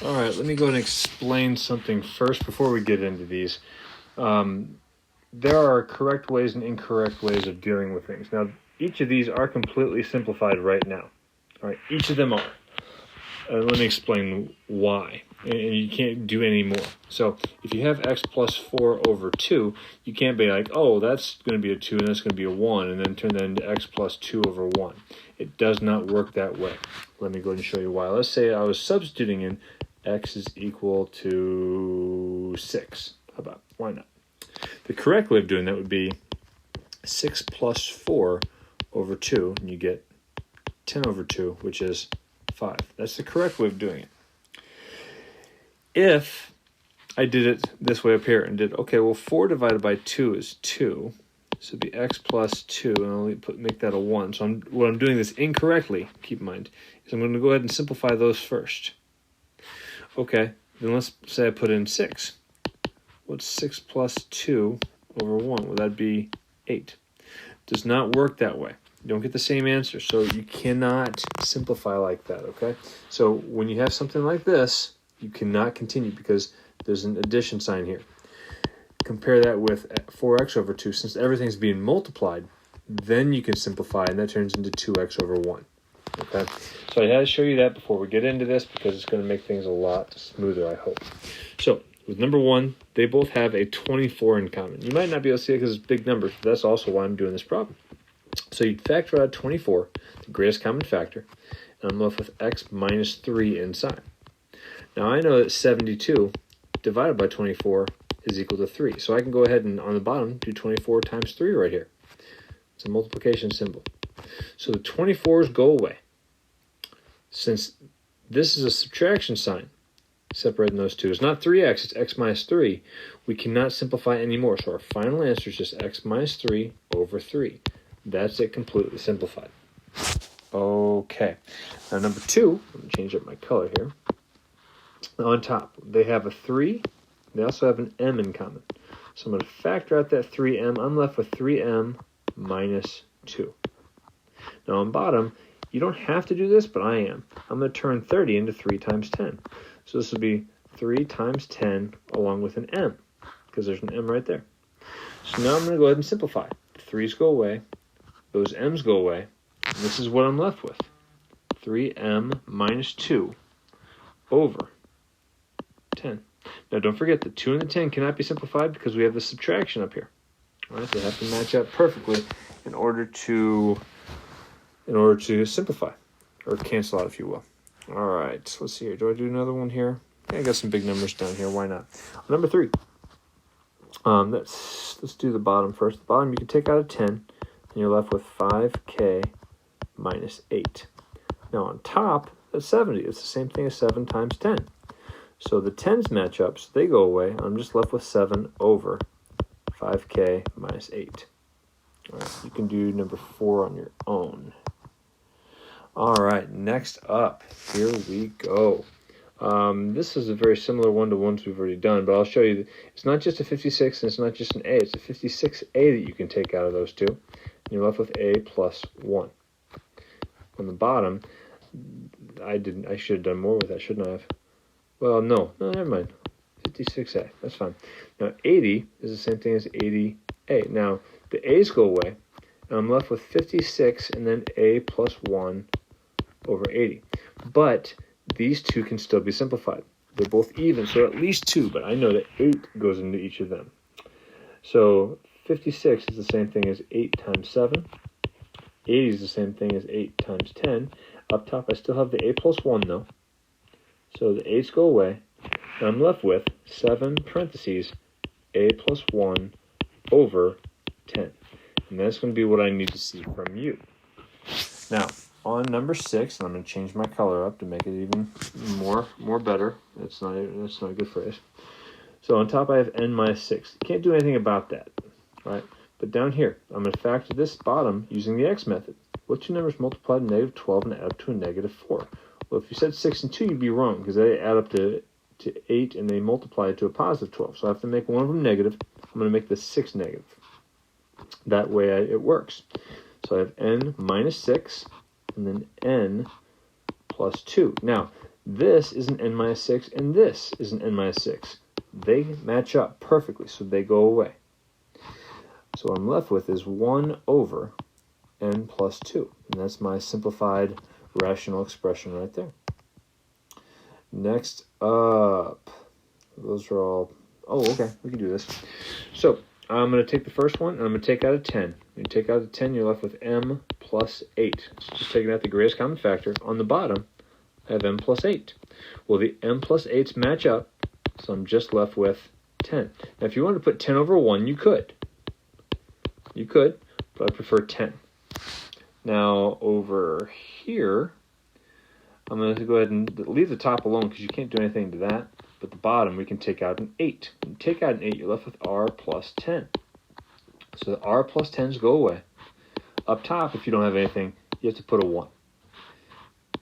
All right, let me go and explain something first before we get into these. There are correct ways and incorrect ways of dealing with things. Now, each of these are completely simplified right now. All right, each of them are. Let me explain why. And you can't do any more. So if you have x plus 4 over 2, you can't be like, oh, that's going to be a 2 and that's going to be a 1, and then turn that into x plus 2 over 1. It does not work that way. Let me go ahead and show you why. Let's say I was substituting in x is equal to 6. How about? Why not? The correct way of doing that would be 6 plus 4 over 2, and you get 10 over 2, which is 5. That's the correct way of doing it. If I did it this way up here and did, okay, well, 4 divided by 2 is 2. So it'd be x plus 2, and I'll make that a 1. So what I'm doing this incorrectly, keep in mind, is I'm going to go ahead and simplify those first. Okay, then let's say I put in 6. What's 6 plus 2 over 1? Well, that'd be 8. Does not work that way. You don't get the same answer, so you cannot simplify like that, okay? So when you have something like this, you cannot continue because there's an addition sign here. Compare that with 4x over 2. Since everything's being multiplied, then you can simplify, and that turns into 2x over 1. Okay, so I had to show you that before we get into this because it's going to make things a lot smoother, I hope. So with number 1, they both have a 24 in common. You might not be able to see it because it's big numbers, but that's also why I'm doing this problem. So you'd factor out 24, the greatest common factor, and I'm left with x minus 3 inside. Now I know that 72 divided by 24 is equal to 3. So I can go ahead and, on the bottom, do 24 times 3 right here. It's a multiplication symbol. So the 24s go away. Since this is a subtraction sign, separating those two, it's not 3x, it's x minus 3, we cannot simplify anymore. So our final answer is just x minus 3 over 3. That's it, completely simplified. Okay. Now number 2, let me change up my color here. Now on top, they have a 3. They also have an m in common. So I'm going to factor out that 3m. I'm left with 3m minus 2. Now on bottom, you don't have to do this, but I am. I'm going to turn 30 into 3 times 10. So this will be 3 times 10 along with an m, because there's an m right there. So now I'm going to go ahead and simplify. The 3's go away. Those m's go away. And this is what I'm left with. 3m minus 2 over 10. Now don't forget the 2 and the 10 cannot be simplified because we have the subtraction up here. All right, they have to match up perfectly in order to simplify, or cancel out, if you will. All right, let's see here. Do I do another one here? Yeah, I got some big numbers down here. Why not? Number 3. Let's do the bottom first. The bottom you can take out a 10, and you're left with 5k minus 8. Now on top, that's 70. It's the same thing as 7 times 10. So the 10s match up, so they go away. I'm just left with 7 over 5k minus 8. All right, you can do number 4 on your own. All right, next up, here we go. This is a very similar one to ones we've already done, but I'll show you. It's not just a 56 and it's not just an a. It's a 56a that you can take out of those two. And you're left with a plus 1. On the bottom, I should have done more with that, shouldn't I have? Well, no, never mind. 56a, that's fine. Now 80 is the same thing as 80a. Now the a's go away, and I'm left with 56 and then a plus 1 over 80. But these two can still be simplified. They're both even, so at least 2, but I know that 8 goes into each of them. So 56 is the same thing as 8 times 7. 80 is the same thing as 8 times 10. Up top, I still have the a plus 1, though. So the 8's go away, and I'm left with 7 parentheses a plus 1 over 10. And that's going to be what I need to see from you. Now, on number 6, and I'm going to change my color up to make it even more better. That's not a good phrase. So on top I have n minus 6. Can't do anything about that, right? But down here, I'm going to factor this bottom using the x method. What two numbers multiply to negative 12 and add up to a negative 4? Well, if you said 6 and 2, you'd be wrong, because they add up to 8 and they multiply to a positive 12. So I have to make one of them negative. I'm going to make the 6 negative. That way it works. So I have n minus 6 and then n plus 2. Now, This is an n minus 6, and this is an n minus 6. They match up perfectly, so they go away. So what I'm left with is 1 over n plus 2. And that's my simplified rational expression right there. Next up, those are all, oh, okay, we can do this. So I'm going to take the first one, and I'm going to take out a 10. When you take out a 10, you're left with m plus 8. So just taking out the greatest common factor. On the bottom, I have m plus 8. Well, the m plus 8s match up, so I'm just left with 10. Now, if you wanted to put 10 over 1, you could. You could, but I prefer 10. Now, over here, I'm going to go ahead and leave the top alone because you can't do anything to that. But the bottom, we can take out an 8. When you take out an 8, you're left with r plus 10. So the r plus 10s go away. Up top, if you don't have anything, you have to put a 1.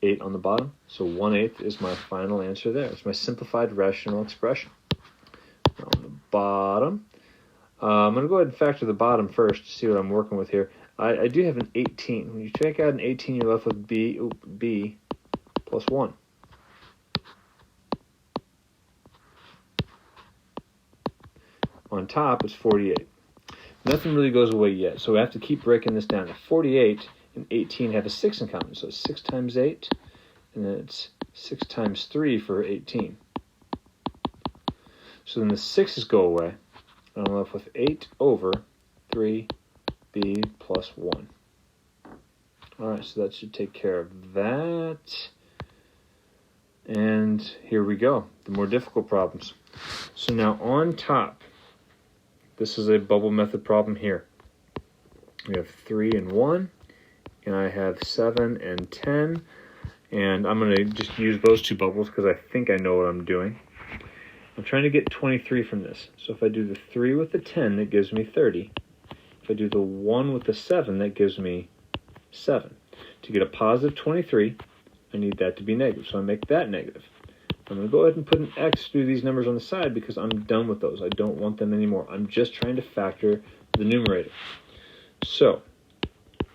8 on the bottom, so 1/8 is my final answer there. It's my simplified rational expression. Now on the bottom, I'm going to go ahead and factor the bottom first to see what I'm working with here. I do have an 18. When you take out an 18, you're left with b plus 1. On top, it's 48. Nothing really goes away yet, so we have to keep breaking this down. 48 and 18 have a 6 in common, so it's 6 times 8, and then it's 6 times 3 for 18. So then the 6's go away, and I'm left with 8 over 3b plus 1. All right, so that should take care of that. And here we go, the more difficult problems. So now on top, this is a bubble method problem here. We have 3 and 1, and I have 7 and 10, and I'm going to just use those two bubbles because I think I know what I'm doing. I'm trying to get 23 from this. So if I do the 3 with the 10, that gives me 30. If I do the 1 with the 7, that gives me 7. To get a positive 23, I need that to be negative, so I make that negative. I'm going to go ahead and put an X through these numbers on the side because I'm done with those. I don't want them anymore. I'm just trying to factor the numerator. So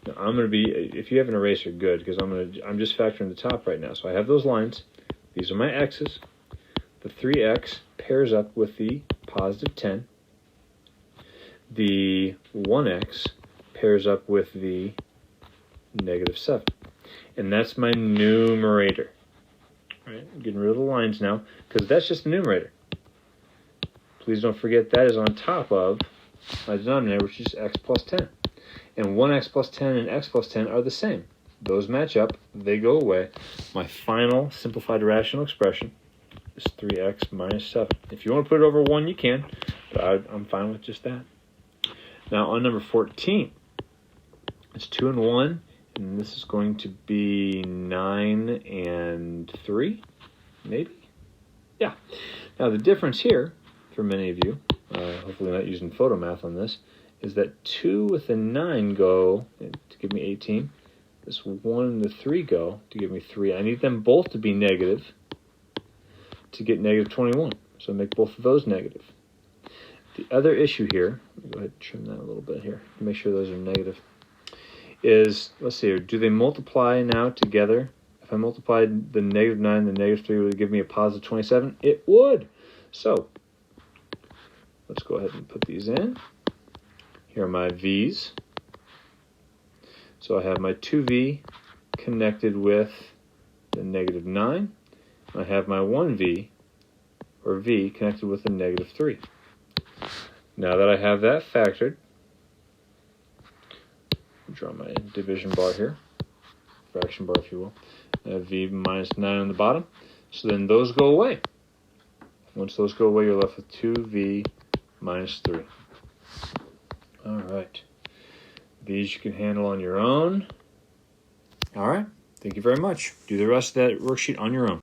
now I'm going to be, if you have an eraser, good, because I'm just factoring the top right now. So I have those lines. These are my X's. The 3X pairs up with the positive 10. The 1X pairs up with the negative 7. And that's my numerator. All right, I'm getting rid of the lines now because that's just the numerator. Please don't forget that is on top of my denominator, which is x plus 10. And 1x plus 10 and x plus 10 are the same. Those match up. They go away. My final simplified rational expression is 3x minus 7. If you want to put it over 1, you can, but I'm fine with just that. Now on number 14, it's 2 and 1. And this is going to be 9 and 3, maybe? Yeah. Now the difference here, for many of you, hopefully not using photo math on this, is that 2 with a 9 go to give me 18. This 1 and the 3 go to give me 3. I need them both to be negative to get negative 21. So make both of those negative. The other issue here, let me go ahead and trim that a little bit here to make sure those are negative, is, let's see here, do they multiply now together? If I multiplied the negative 9 and the negative 3, would it give me a positive 27? It would. So let's go ahead and put these in. Here are my V's. So I have my 2V connected with the negative 9. I have my 1V, or V, connected with the negative 3. Now that I have that factored, draw my division bar here, fraction bar if you will. I have V minus 9 on the bottom. So then those go away. Once those go away, you're left with 2V minus 3. All right. These you can handle on your own. All right. Thank you very much. Do the rest of that worksheet on your own.